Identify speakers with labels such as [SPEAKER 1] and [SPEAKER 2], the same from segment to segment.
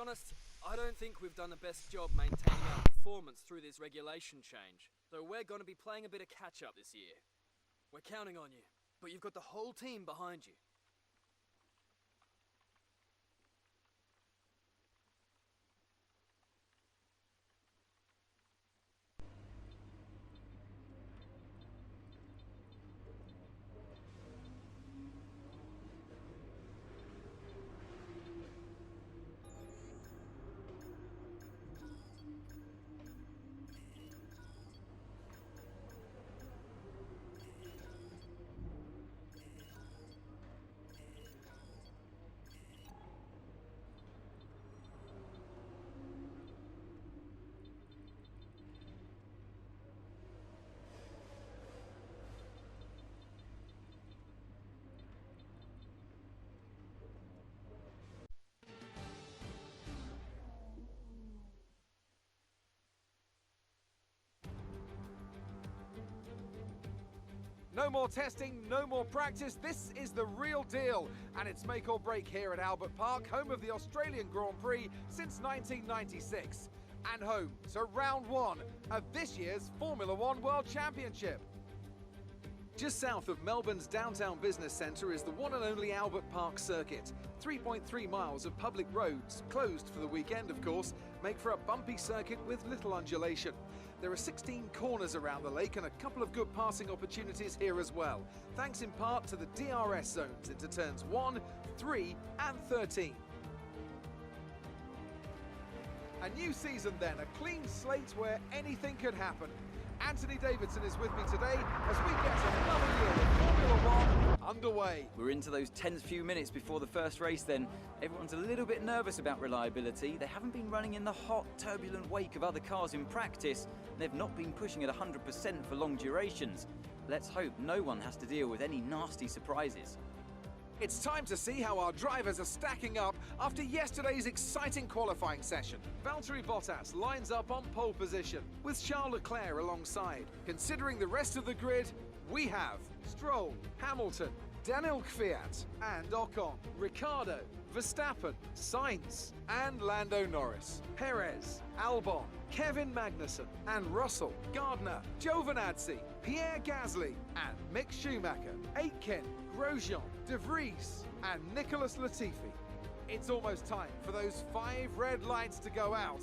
[SPEAKER 1] honest, I don't think we've done the best job maintaining our performance through this regulation change. Though we're going to be playing a bit of catch-up this year. We're counting on you, but you've got the whole team behind you.
[SPEAKER 2] No more testing, no more practice. This is the real deal. And it's make or break here at Albert Park, home of the Australian Grand Prix since 1996. And home to round one of this year's Formula One World Championship. Just south of Melbourne's downtown business centre is the one and only Albert Park circuit. 3.3 miles of public roads, closed for the weekend of course, make for a bumpy circuit with little undulation. There are 16 corners around the lake and a couple of good passing opportunities here as well, thanks in part to the DRS zones into turns 1, 3 and 13. A new season then, a clean slate where anything could happen. Anthony Davidson is with me today as we get another year of Formula One underway.
[SPEAKER 3] We're into those tense few minutes before the first race then. Everyone's a little bit nervous about reliability. They haven't been running in the hot, turbulent wake of other cars in practice. They've not been pushing at 100% for long durations. Let's hope no one has to deal with any nasty surprises.
[SPEAKER 2] It's time to see how our drivers are stacking up after yesterday's exciting qualifying session. Valtteri Bottas lines up on pole position, with Charles Leclerc alongside. Considering the rest of the grid, we have Stroll, Hamilton, Daniel Kvyat and Ocon, Ricciardo, Verstappen, Sainz and Lando Norris, Perez, Albon, Kevin Magnussen and Russell, Gardner, Giovinazzi, Pierre Gasly and Mick Schumacher, Aitken, Grosjean, De Vries and Nicholas Latifi. It's almost time for those 5 red lights to go out.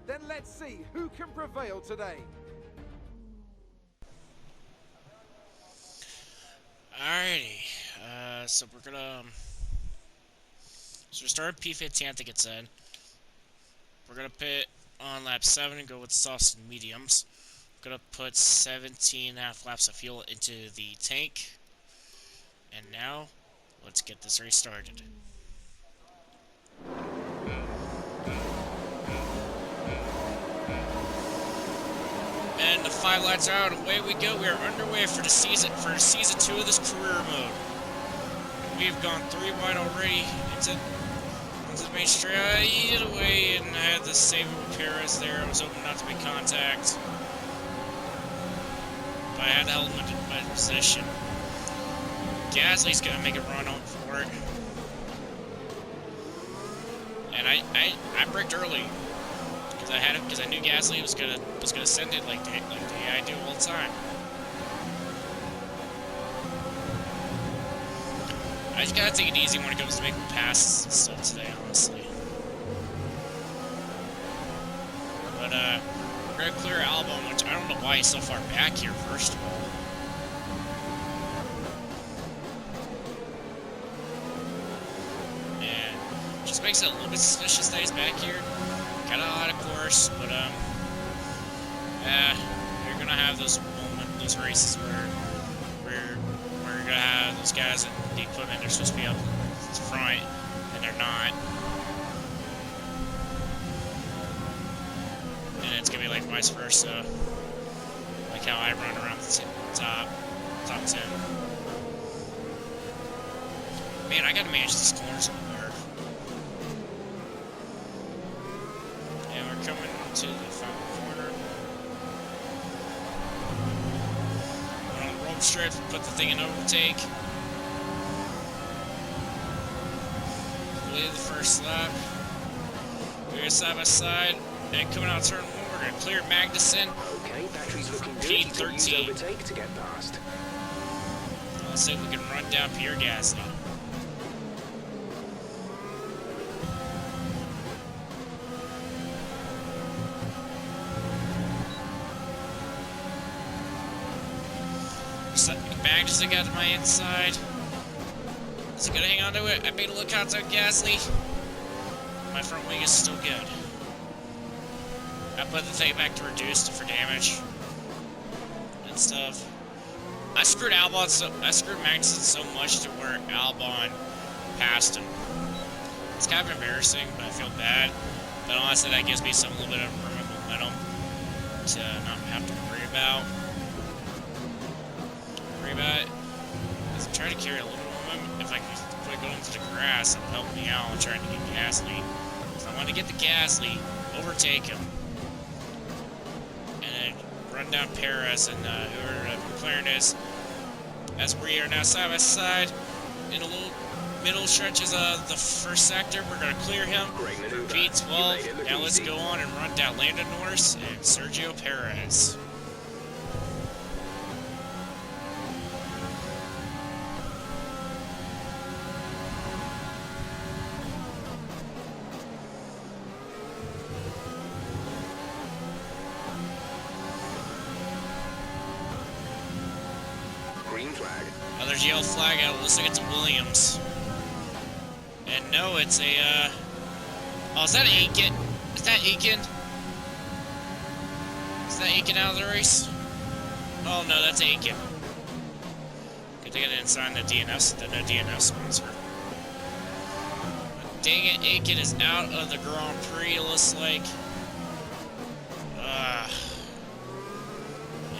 [SPEAKER 2] Then let's see who can prevail today.
[SPEAKER 4] Alrighty, so we're gonna start at P15, I think it said. We're gonna pit on lap 7 and go with softs and mediums. We're gonna put 17.5 laps of fuel into the tank. And now, let's get this race started. And the 5 lights are out, away we go. We are underway for season 2 of this career mode. We've gone 3 wide already into the main straight away, and I had the save with Perez there. I was hoping not to make contact, but I had to hold my position. Gasly's gonna make a run on for it, and I braked early because I knew Gasly was gonna send it like I do all the time. I just gotta take it easy when it comes to making passes and stuff today, honestly. But we're gonna clear Albon, which I don't know why he's so far back here. First of all. Just makes it a little bit suspicious that he's back here. Got a lot of course, but you're gonna have those races where you're gonna have those guys in the equipment. They're supposed to be up front, and they're not. And it's gonna be like vice versa, like how I run around the top 10. Man, I gotta manage these corners a little better. Coming to the final corner. Went on the rope strip, put the thing in overtake. Completed the first lap. We we go side by side. And coming out turn 1, we're going to clear Magnuson.
[SPEAKER 5] Okay, battery's looking good.
[SPEAKER 4] P
[SPEAKER 5] You can use
[SPEAKER 4] 13.
[SPEAKER 5] overtake to get past.
[SPEAKER 4] Let's see if we can run down Pierre Gasly. Magnuson got to my inside. Is he gonna hang on to it? I made a little contact with Gasly. My front wing is still good. I put the thing back to reduced for damage and stuff. I screwed Magnuson so much to where Albon passed him. It's kind of embarrassing, but I feel bad. But honestly, that gives me some little bit of momentum to not have to worry about. I'm trying to carry a little momentum. If I can quit going to the grass, it'll help me out. I'm trying to get Gasly. So I want to get the Gasly, overtake him, and then run down Perez and whoever McLaren is. As we are now side by side in a little middle stretch is the first sector. We're going to clear him. P12. Now let's go on and run down Lando Norris and Sergio Perez. Oh, there's a yellow flag out. Looks like it's a Williams. And no, it's a, oh, is that Aiken? Is that Aiken? Is that Aiken out of the race? Oh, no, that's Aiken. Good thing I didn't sign the DNS, the no DNS sponsor. Dang it, Aiken is out of the Grand Prix, it looks like.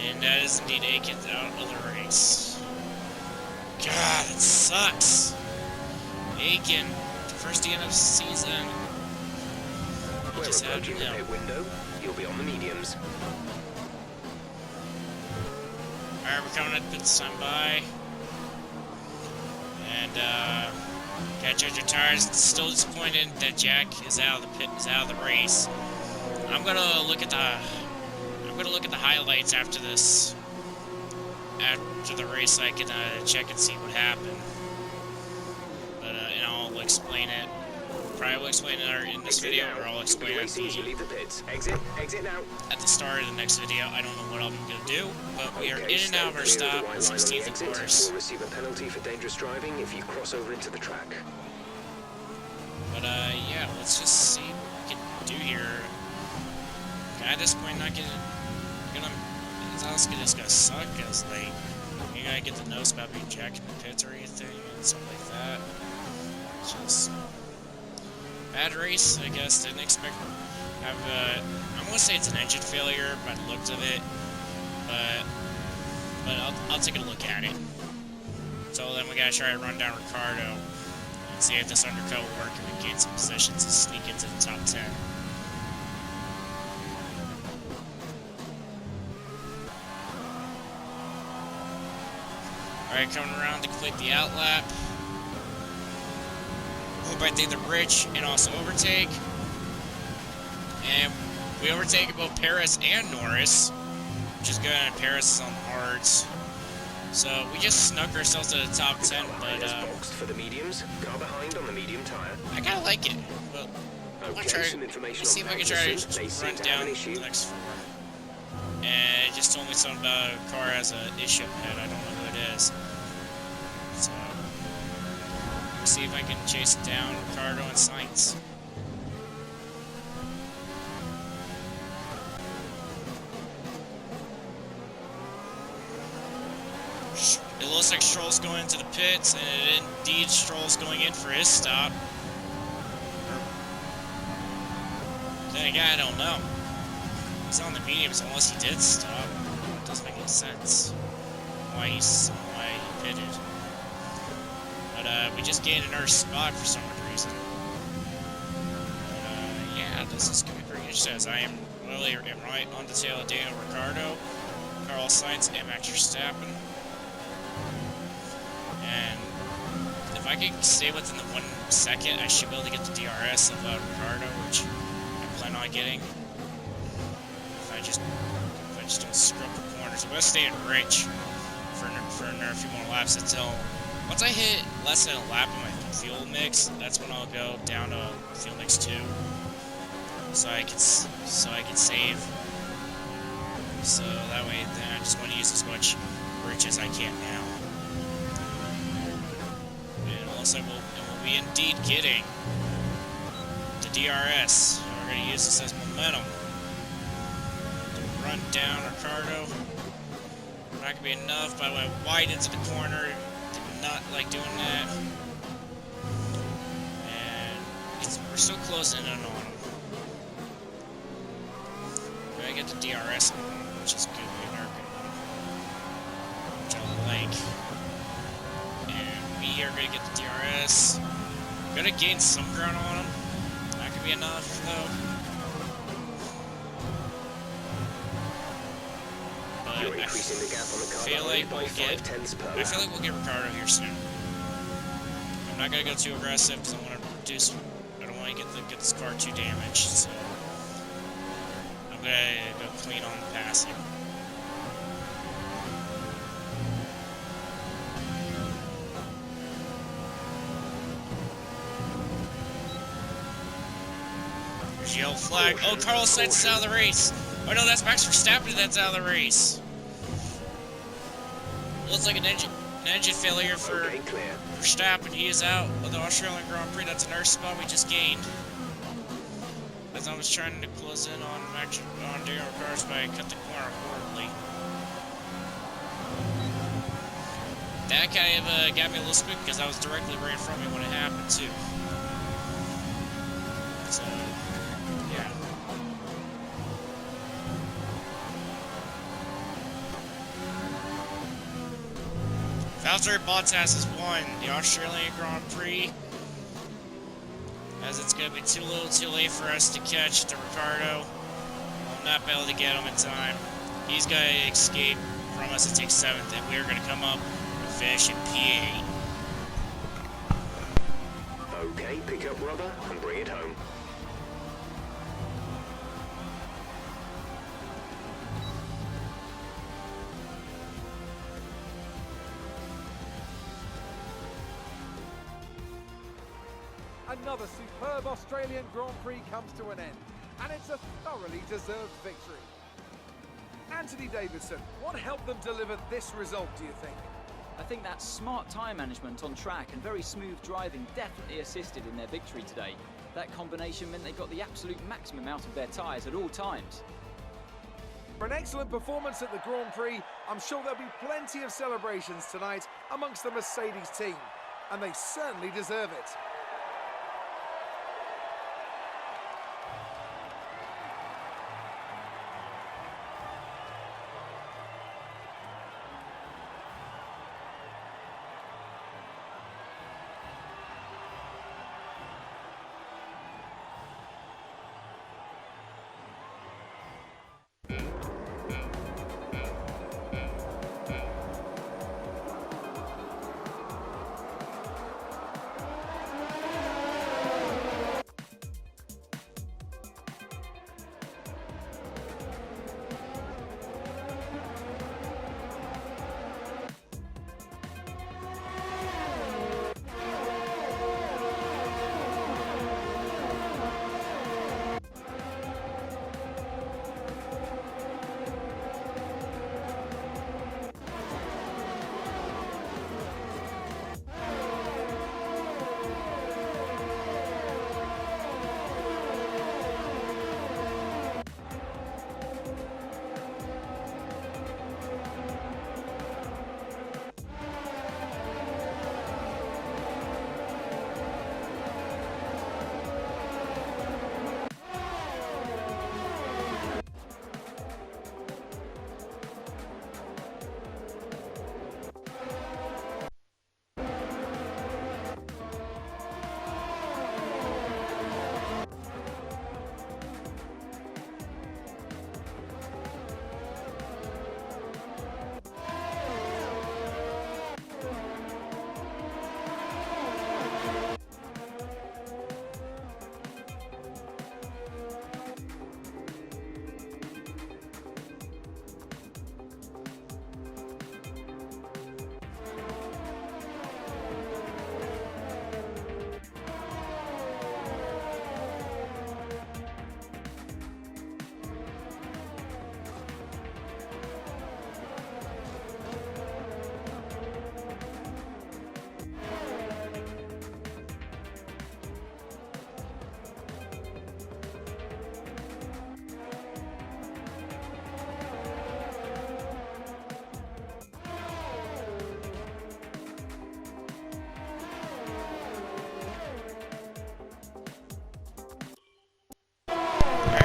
[SPEAKER 4] And that is indeed Aiken out of the race. God, it sucks. Aiken, first DNF season.
[SPEAKER 5] We're approaching the pit window. You'll be on the mediums.
[SPEAKER 4] Alright, we're coming at this time by. And gotta change your tires. Still disappointed that Jack is out of the pit, is out of the race. I'm gonna look at the highlights after this. After the race, I can check and see what happened. But and I'll explain it. Probably will explain it in this video, or I'll explain it at the start of the next video. I don't know what I'm gonna do, but we are in and out of our stop. 16th, of course.
[SPEAKER 5] You'll receive a penalty for dangerous driving if you cross over into the track.
[SPEAKER 4] But yeah, let's just see what we can do here. At this point, not getting. It's just gonna suck, because like you gotta get the nose about being jacked in the pits or anything and stuff like that. It's just bad race, I guess. Didn't expect to have I'm gonna say it's an engine failure by the looks of it, but I'll take a look at it. So then we gotta try to run down Ricardo and see if this undercut will work and we gain some positions and sneak into the top 10. Alright, coming around to complete the outlap. Hope I take the bridge and also overtake. And we overtake both Perez and Norris, which is good, and Perez is on the hards. So we just snuck ourselves to the top 10, but
[SPEAKER 5] boxed for the mediums. Car behind on the medium tire.
[SPEAKER 4] I kinda like it. Well, I'll try to see if I can try to run down the next 4. And it just told me something about a car has an issue ahead. I don't know who it is. So we'll see if I can chase down Ricardo and Sainz. It looks like Stroll's going into the pits, and indeed Stroll's going in for his stop. Then again, I don't know. He's on the mediums unless he did stop. It doesn't make any sense why he pitted. But we just gained another spot for some reason. But yeah, this is gonna be pretty interesting, as I am right on the tail of Daniel Ricciardo, Carlos Sainz, and Max Verstappen. And if I can stay within the 1 second, I should be able to get the DRS of Ricciardo, which plan on getting. If I just don't screw up the corners. I'm gonna stay in rich for another few more laps until once I hit less than a lap in my fuel mix, that's when I'll go down to fuel mix 2. So I can save. So that way then I just want to use as much rich as I can now. And also we'll be indeed getting the DRS. And we're gonna use this as momentum. Run down Ricardo. Not gonna be enough, but I went wide into the corner. Did not like doing that. And we're still closing in on him. We're gonna get the DRS on him, which is good. Which I like. And we are gonna get the DRS. Gonna gain some ground on him. Not gonna be enough though.
[SPEAKER 5] You're increasing the gap on the car by 5/10 per lap.
[SPEAKER 4] I feel like we'll get Ricardo here soon. I'm not gonna go too aggressive because I want to reduce. I don't want to get this car too damaged. So I'm gonna go clean on the passing. There's yellow flag. Oh, Carlos Sainz is out of the race. Oh no, that's Max Verstappen that's out of the race. Looks like an engine failure for Verstappen. He is out of the Australian Grand Prix. That's another spot we just gained. As I was trying to close in on Daniel Ricciardo's, but I cut the corner horribly. That kind of got me a little spooked because I was directly right in front of me when it happened too. So, yeah. Valtteri Bottas has won the Australian Grand Prix, as it's going to be too little too late for us to catch the Ricardo. We'll not be able to get him in time. He's going to escape from us and take 7th, and we're going to come up and finish in P8.
[SPEAKER 5] Okay, pick up rubber and bring it home.
[SPEAKER 2] Another superb Australian Grand Prix comes to an end, and it's a thoroughly deserved victory. Anthony Davidson, what helped them deliver this result, do you think?
[SPEAKER 3] I think that smart tyre management on track and very smooth driving definitely assisted in their victory today. That combination meant they got the absolute maximum out of their tyres at all times.
[SPEAKER 2] For an excellent performance at the Grand Prix, I'm sure there'll be plenty of celebrations tonight amongst the Mercedes team, and they certainly deserve it.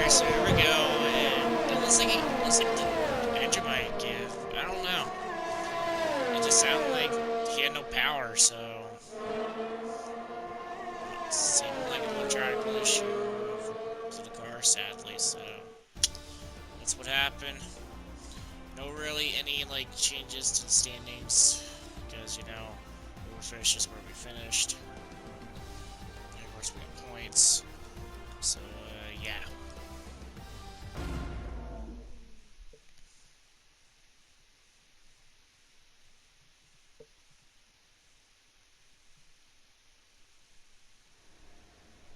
[SPEAKER 4] Alright, so here we go, and it looks like the engine might give. I don't know. It just sounded like he had no power, so it seemed like an electronic issue to the car, sadly, so that's what happened. No really any like changes to the standings, because you know, we finished just where we finished. And of course we got points. So yeah.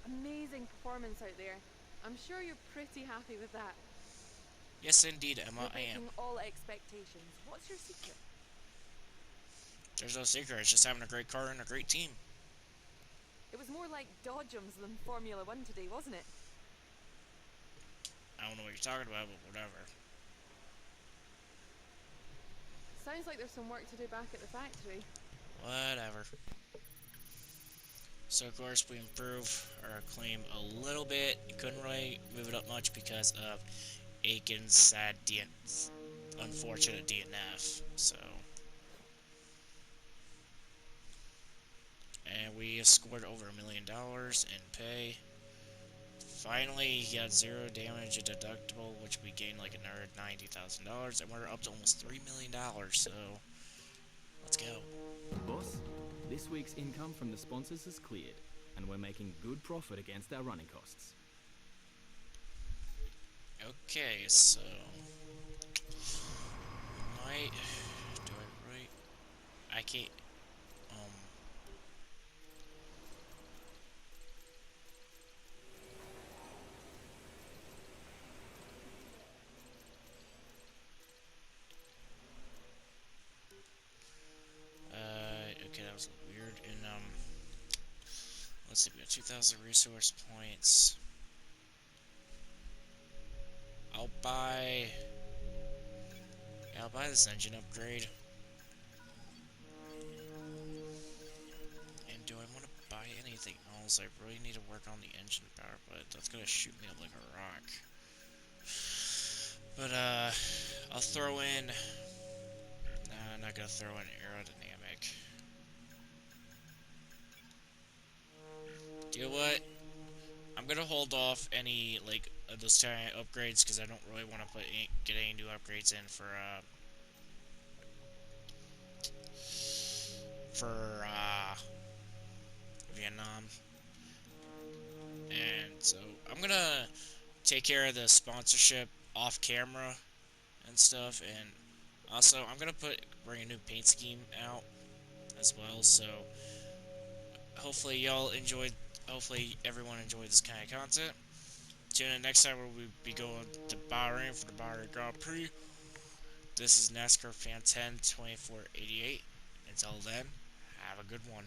[SPEAKER 6] Amazing performance out there. I'm sure you're pretty happy with that.
[SPEAKER 4] Yes, indeed, Emma,
[SPEAKER 6] You're
[SPEAKER 4] I am.
[SPEAKER 6] breaking all expectations. What's your secret?
[SPEAKER 4] There's no secret. It's just having a great car and a great team.
[SPEAKER 6] It was more like Dodgems than Formula One today, wasn't it?
[SPEAKER 4] I don't know what you're talking about, but whatever.
[SPEAKER 6] Sounds like there's some work to do back at the factory.
[SPEAKER 4] Whatever. So of course we improve our claim a little bit. Couldn't really move it up much because of Aiken's sad unfortunate DNF. So, and we scored over $1 million in pay. Finally, he got 0 damage and deductible, which we gained like another $90,000, and we're up to almost $3 million. So, let's go.
[SPEAKER 7] Boss, this week's income from the sponsors has cleared, and we're making good profit against our running costs.
[SPEAKER 4] Okay, so we might do it right. I can't. Okay, that was a little weird. And let's see, we got 2,000 resource points. I'll buy this engine upgrade. And do I want to buy anything else? I really need to work on the engine power, but that's gonna shoot me up like a rock. But I'll throw in. Nah, I'm not gonna throw in aerodynamic. Do you know what? I'm gonna hold off any like those giant upgrades because I don't really want to get any new upgrades in for Vietnam. And so I'm gonna take care of the sponsorship off camera and stuff, and also I'm gonna bring a new paint scheme out as well. So hopefully hopefully everyone enjoyed this kind of content. Tune in next time where we'll be going to Bahrain for the Bahrain Grand Prix. This is NASCAR Fan 10 2488. Until then, have a good one.